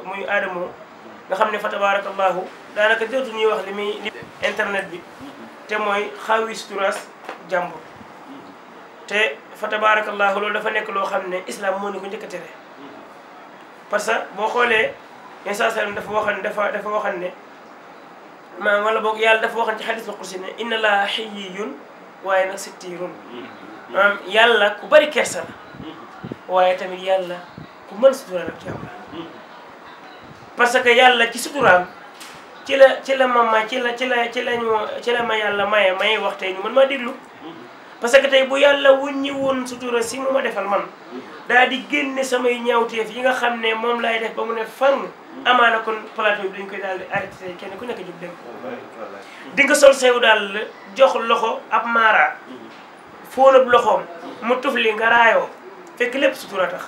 muy Adamo nga xam ne fa tabarakallahu daanaka dootu ñuy wax li internet bi te mooy xaawi suturaas jàmbur te fa tabarakallahu loolu dafa nekk loo xam ne islam moo ni ko njëkk a tere parce que boo xoolee yenn saa sallam dafa waxan ne maanaam wala boog yàlla dafa waxan ci xadis ba qudsi ne inna laa hayyun waaye nag sittirun maanaam yàlla ku bari kersa la waaye tamit yàlla ku mën sutura nag jàmm la parce que yàlla ci suturaam ci la ma yàlla maye wax tey ñu mën maa déglu parce que tey bu yàlla wuññi woon sutura si mu ma defal man daal di génne samay ñaawteef yi nga xam ne moom laay def ba mu ne fang amaana kon plateau bi dañ koy daal di arrêté kenn ku nekk jóg dem di nga sol sew daal jox loxo ab maara fóonab loxoom mu tufli nga raayoo fekk lépp sutura tax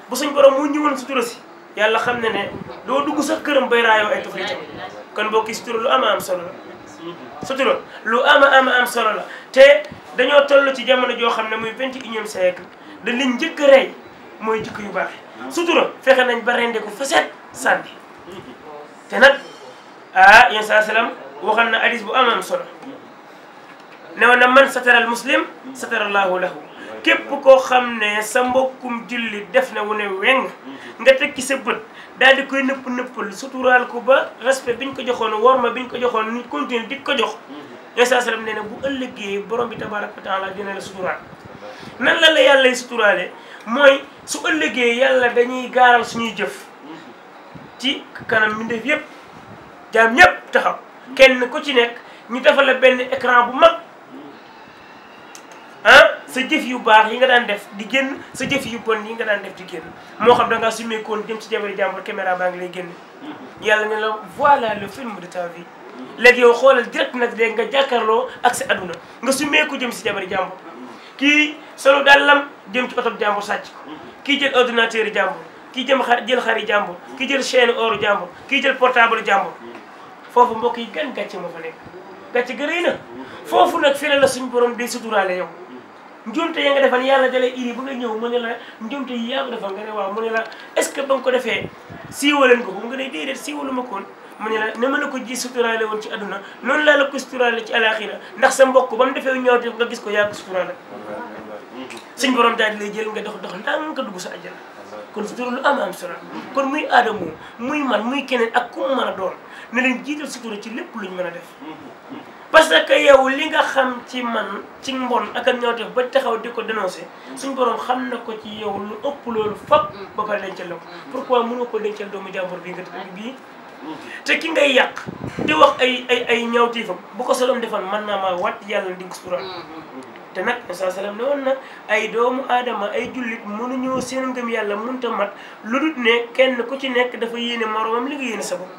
bu suñ borom wuññi woon sutura si yàlla xam ne ne doo dugg sax këram bay raayoo ay tufli tam kon bokki sutura lu ama am solo la sutura lu am solo la te dañoo toll ci jamono joo xam ne muy 21e siècle da liñ njëkk a rey mooy jikko yu baax sutura fexe nañ ba rende ko faset sànni te nag yéen saa salaam waxal na hadis bu am solo ne woon na man sataral muslim satarallahu lahu képp koo xam ne sa mbokkum julli def na wu ne weng nga teg ci sa bët daal di koy nëppal suturaal ko ba respect biñ ko joxoon worma biñ ko joxoon nit continue di ko jox yéen saa salaam nee na bu ëllëgee borom bi tabaraka wa taala dina la suturaal nan la yàlla lay suturaale mooy su ëllëgee yàlla dañuy gaaral suñuy jëf ci kanam mbindeef yëpp jaam ñëpp taxaw kenn ku ci nekk ñu defal la benn écran bu mag sa jëf yu baax yi nga daan def di génn sa jëf yu bon yi nga daan def di génn moo xam da ngaa sumeekoon jëm ci jabari jàmbur caméra baa ngi lay génn yàlla ne la voilà le film de ta vie léegi yow xoolal direct nag léegi nga jàkkaarloo ak sa aduna nga sumeeku jëm si jabari jàmbur kii solo dàllam jëm ci oto jàmbur sàcc ko kii jël ordinateur yi jàmbur kii jël xari jàmbur kii jël chaîne or jàmbur kii jël portable jàmbur foofu mbokk yi gan gàcce moo fa nekk gàcce gërëy na foofu nag fi la suñ borom day suturaale yow njuumte ya nga defal yàlla dalay iri ba nga ñëw mu ne la njuumte yi yaa ko defal nga ne waaw mu ne la est-ce que ba nga ko defee siiwaleen ko bu nga ne déedéet siiwalu ma koon mu ne la ne ma la ko ji suturaale woon ci aduna noonu laa la ko suturaale ci alaxira ndax sa mbokk ba mu defee ñëwte nga gis ko yaa ko suturaale suñ borom daal di lay jël nga dox ndànk nga dugg sa àjjana kon sutura lu am solo kon muy Adamo muy man muy keneen ak ku mu mën a doon ne leen jiital sutura ci lépp luñ mën a def parce que yow li nga xam ci man ci mbon ak ak ñawteef ba taxaw di ko dénoncé suñ borom xam na ko ci yow lu ëpp loolu fap ba pare dencal la ko pourquoi mënoo ko dencal doomu jàmbur bii nga tëdd bii te ki ngay yàq di wax ay ñawteefam bu ko solom defal mën naa maa wat yàlla di ko sutura te nag saa salaam ne woon na ay doomu aadama ay jullit mënuñoo seen ngëm yàlla mënut a mat lu dul ne kenn ku ci nekk dafa yéene moromam li nga yéene sa bopp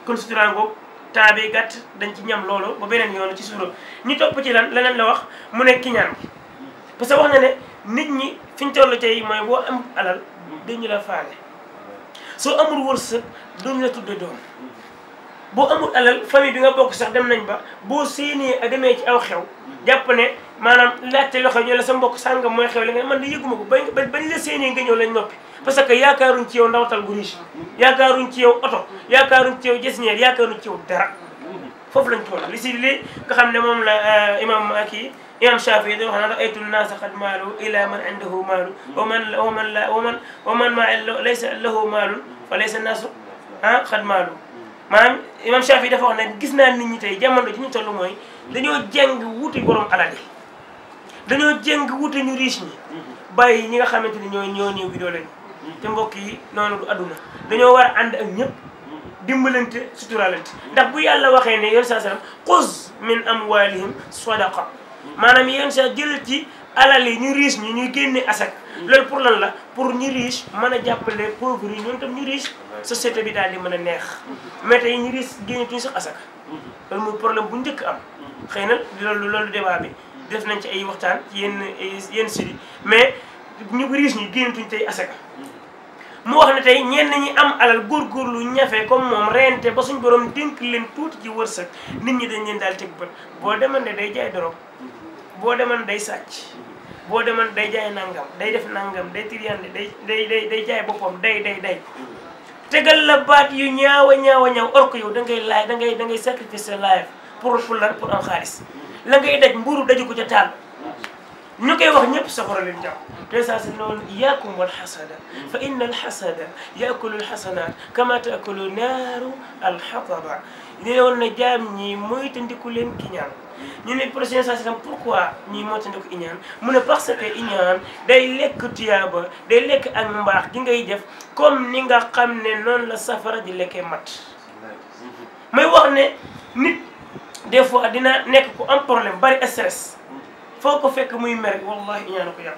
kon sutura ngoog temps bi gàtt dañ ci ñam loolu ba beneen yoon ci suura ñu topp ci leneen la wax mu ne kiñaan gi parce que wax na ne nit ñi fi ñu toll tey mooy boo am alal dañu la faale soo amul wërsëg duñu la tudde doom boo amul alal famille bi nga bokk sax dem nañ ba boo séenee a demee ci aw xew jàpp ne maanaam laajte loxo ñu la sa mbokk sàngam mooy xew li nga man de yëguma ko bañ la séenee nga ñëw lañ noppi parce que yaakaaruñ ci yow ndawtal gu riche yaakaaruñ ci yow oto yaakaaruñ ci yow jesneer yaakaaruñ ci yow dara foofu lañ toll li si li nga xam ne moom la imam Shafii da wax na aytu naasa qad maalu ila man indahu maalu wa man ma laysa lahu maalun fa laysa naasu qad maalu maanaam imam Shafii dafa wax ne gis naa nit ñi tey jamono ji ñu toll mooy dañoo jeng wuti borom alal yi dañoo jeng wuti ñu riche ñi bàyyi ñi nga xamante ni ñoo néew bi doo lañu te mbokk yi noonu du adduna dañoo war a ànd ak ñëpp dimbalante suturalante ndax bu yàlla waxee ne yéen saa sallam xuz min amwalihim sadaqa maanaam yéen saa jël ci alal yi ñu riche ñi ñuy génne asak loolu pour lan la pour ñu riche mën a jàppale pauvre yi ñoom tam ñu riche société bi daal di mën a neex mais tey ñu riche génne tuñu sax asak loolu mooy problème bu njëkk am xëy na loolu débat bi def nañ ci ay waxtaan ci yenn sidi mais ñu riche ñi génne tuñu tey asaka mu wax ne tey ñenn ñi am alal góorgóorlu ñafe comme moom rente ba suñ borom dénk leen tuuti ci wërsëg nit ñi dañ leen daal teg bët boo demande day jaay dorog boo demande day sàcc boo demoon day jaay nangam day def nangam day tiriyande day jaay boppam day tegal la baat yu ñaaw or ko yow da ngay laaj da ngay sacrifice sa life pour lan pour am xaalis la ngay daj mburu daju ko ca taal ñu koy wax ñëpp safara leen jàpp te saa si noonu iyaakum wal xasada fa inna al xasada yaakulu al xasanat kama taakulu naaru al xataba ne woon na jaam ñi moytandiku leen kiñaan ñu ne prochaine saa si tam pourquoi ñi moytandiku iñaan mu ne parce que iñaan day lekk tuyaaba day lekk ak mbaax gi ngay def comme ni nga xam ne noonu la safara di lekkee mat may wax ne nit des fois dina nekk ku am problème bari stress foo ko fekk muy mer wallahi iñaan ko yàq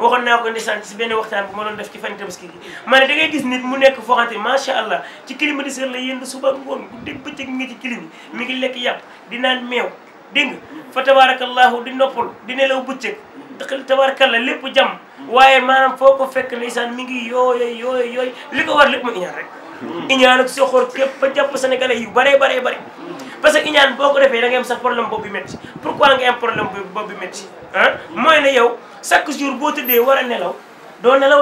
waxoon naa ko ndeysaan si benn waxtaan bu ma doon def ci fan tabaski gi ma ne da ngay gis nit mu nekk foo xamante macha allah ci climatiseur la yënd suba ngoon bu dégg bëccëg ngi ci clim mi ngi lekk yàpp di naan meew dégg nga fa tabarakallahu di noppal di nelaw bëccëg tabarakallah lépp jàmm waaye maanaam foo ko fekk ndeysaan mi ngi yooyu li ko war lépp ma iñaan rek iñaan ak soxor képp ba jàpp sénégalais yu bare parce que iñaan boo ko defee da ngay am sax problème boobu métti pourquoi nga am problème boobu métti ah mooy ne yow chaque jour boo tëddee war a nelaw doo nelaw de